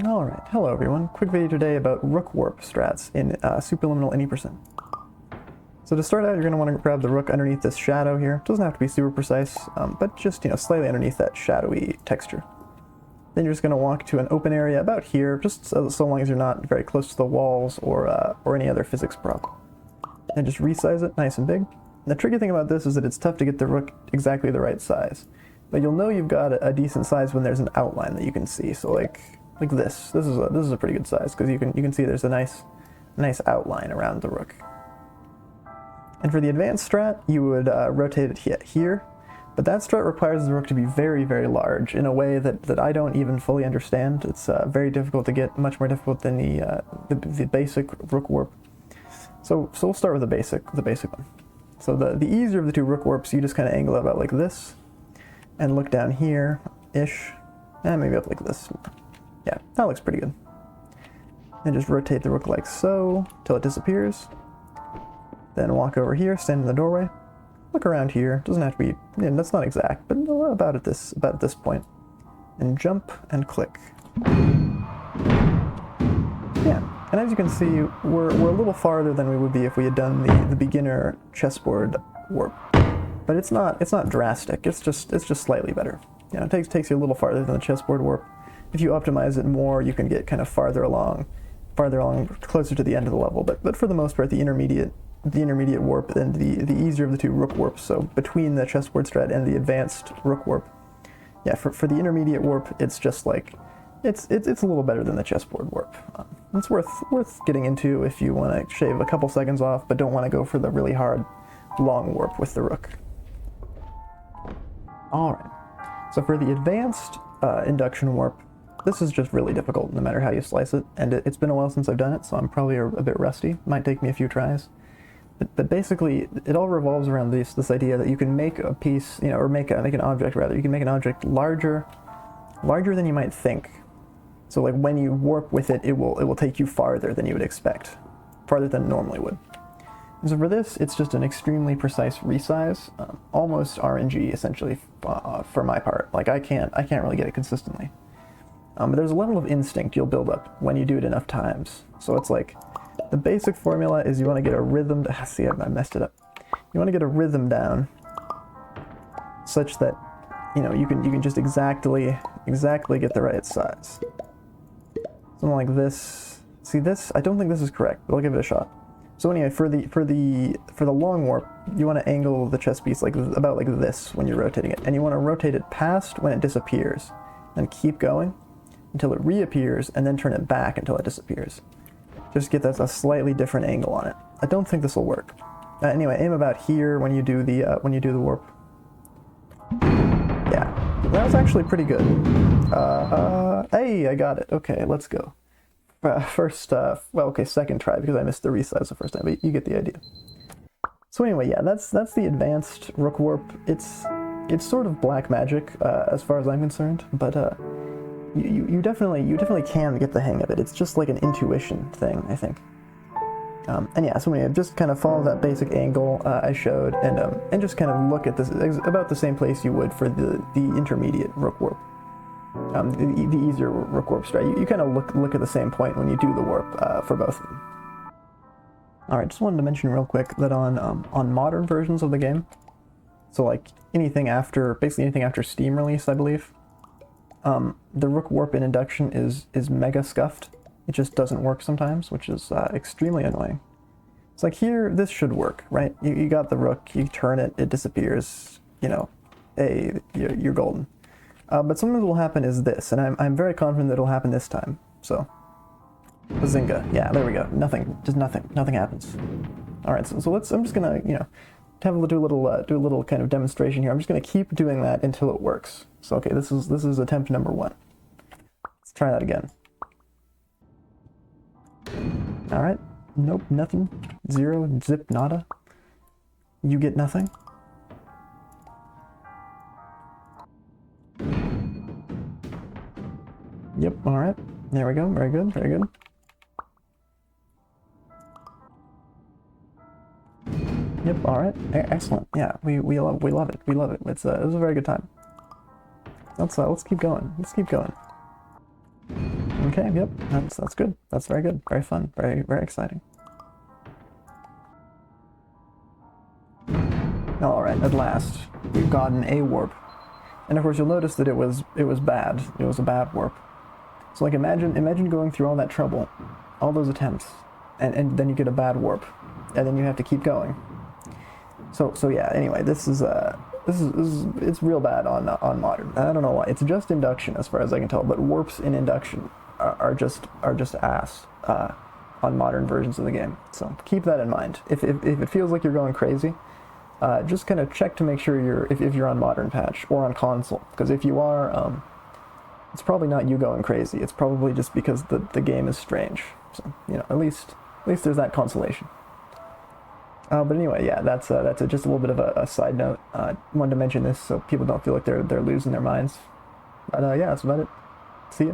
Alright, hello everyone. Quick video today about rook warp strats in Superliminal any percent. So to start out, you're going to want to grab the rook underneath this shadow here. Doesn't have to be super precise, but just, slightly underneath that shadowy texture. Then you're just going to walk to an open area about here, just so long as you're not very close to the walls or any other physics prop. And just resize it nice and big. And the tricky thing about this is that it's tough to get the rook exactly the right size. But you'll know you've got a decent size when there's an outline that you can see. So like this. This is a pretty good size because you can see there's a nice outline around the rook. And for the advanced strat, you would rotate it here, but that strat requires the rook to be very, very large in a way that I don't even fully understand. It's very difficult to get, much more difficult than the basic rook warp. So we'll start with the basic one. So the easier of the two rook warps, you just kind of angle it about like this, and look down here-ish, and maybe up like this. Yeah, that looks pretty good. And just rotate the rook like so, till it disappears. Then walk over here, stand in the doorway, look around here, doesn't have to be, that's not exact, but about at this point. And jump and click. Yeah, and as you can see, we're a little farther than we would be if we had done the beginner chessboard warp. But it's not drastic, it's just slightly better. It takes you a little farther than the chessboard warp. If you optimize it more, you can get kind of farther along, closer to the end of the level. But for the most part, the intermediate warp and the easier of the two rook warps, so between the chessboard strat and the advanced rook warp, yeah, for the intermediate warp, it's just like, it's a little better than the chessboard warp. It's worth getting into if you want to shave a couple seconds off, but don't want to go for the really hard, long warp with the rook. Alright, so for the advanced induction warp, this is just really difficult no matter how you slice it, and it's been a while since I've done it, so I'm probably a bit rusty. Might take me a few tries. But basically, it all revolves around this idea that you can make a piece, or make an object rather. You can make an object larger than you might think. So like when you warp with it, it will take you farther than you would expect, farther than it normally would. And so for this, it's just an extremely precise resize, almost RNG essentially for my part. Like I can't really get it consistently. But there's a level of instinct you'll build up when you do it enough times. So it's like, the basic formula is you want to get a rhythm, see, I messed it up. You want to get a rhythm down such that, you can just exactly get the right size. Something like this. See this? I don't think this is correct, but I'll give it a shot. So anyway, for the long warp, you want to angle the chess piece about like this when you're rotating it, and you want to rotate it past when it disappears, and keep going until it reappears, and then turn it back until it disappears. Just get a slightly different angle on it. I don't think this will work. Anyway, aim about here when you do the warp. Yeah, that was actually pretty good. Hey, I got it. Okay, let's go. Second try because I missed the resize the first time, but you get the idea. So anyway, yeah, that's the advanced rook warp. It's sort of black magic as far as I'm concerned, but you definitely can get the hang of it. It's just like an intuition thing, I think. And yeah, so anyway, just kind of follow that basic angle I showed, and just kind of look at this about the same place you would for the intermediate rook warp. The easier rook warp strat. You kind of look at the same point when you do the warp for both of them. Alright, just wanted to mention real quick that on modern versions of the game, so like basically anything after Steam release, I believe, the rook warp in induction is mega scuffed. It just doesn't work sometimes, which is extremely annoying. It's like here, this should work, right? You got the rook, you turn it, it disappears, hey, you're golden. But sometimes what will happen is this, and I'm very confident that it'll happen this time. So, bazinga, yeah, there we go. Nothing happens. All right, so I'm just gonna, do a little kind of demonstration here. I'm just gonna keep doing that until it works. So okay, this is attempt number 1. Let's try that again. All right, nope, nothing, 0, zip, nada. You get nothing. Yep, all right, there we go, very good, very good. Yep, all right, excellent. Yeah, we love it. It's it was a very good time. Let's keep going. Okay. Okay, yep, that's good. That's very good. Very fun. Very, very exciting. Alright, at last, we've gotten a warp. And of course you'll notice that it was bad. It was a bad warp. So like imagine going through all that trouble, all those attempts, and then you get a bad warp. And then you have to keep going. So yeah, anyway, this is it's real bad on modern. I don't know why. It's just induction as far as I can tell, but warps in induction are just ass on modern versions of the game. So keep that in mind. If it feels like you're going crazy, just kind of check to make sure if you're on modern patch or on console, because if you are, it's probably not you going crazy. It's probably just because the game is strange. So you know, at least there's that consolation. But anyway, yeah, that's just a little bit of a side note. Wanted to mention this so people don't feel like they're losing their minds. But yeah, that's about it. See ya.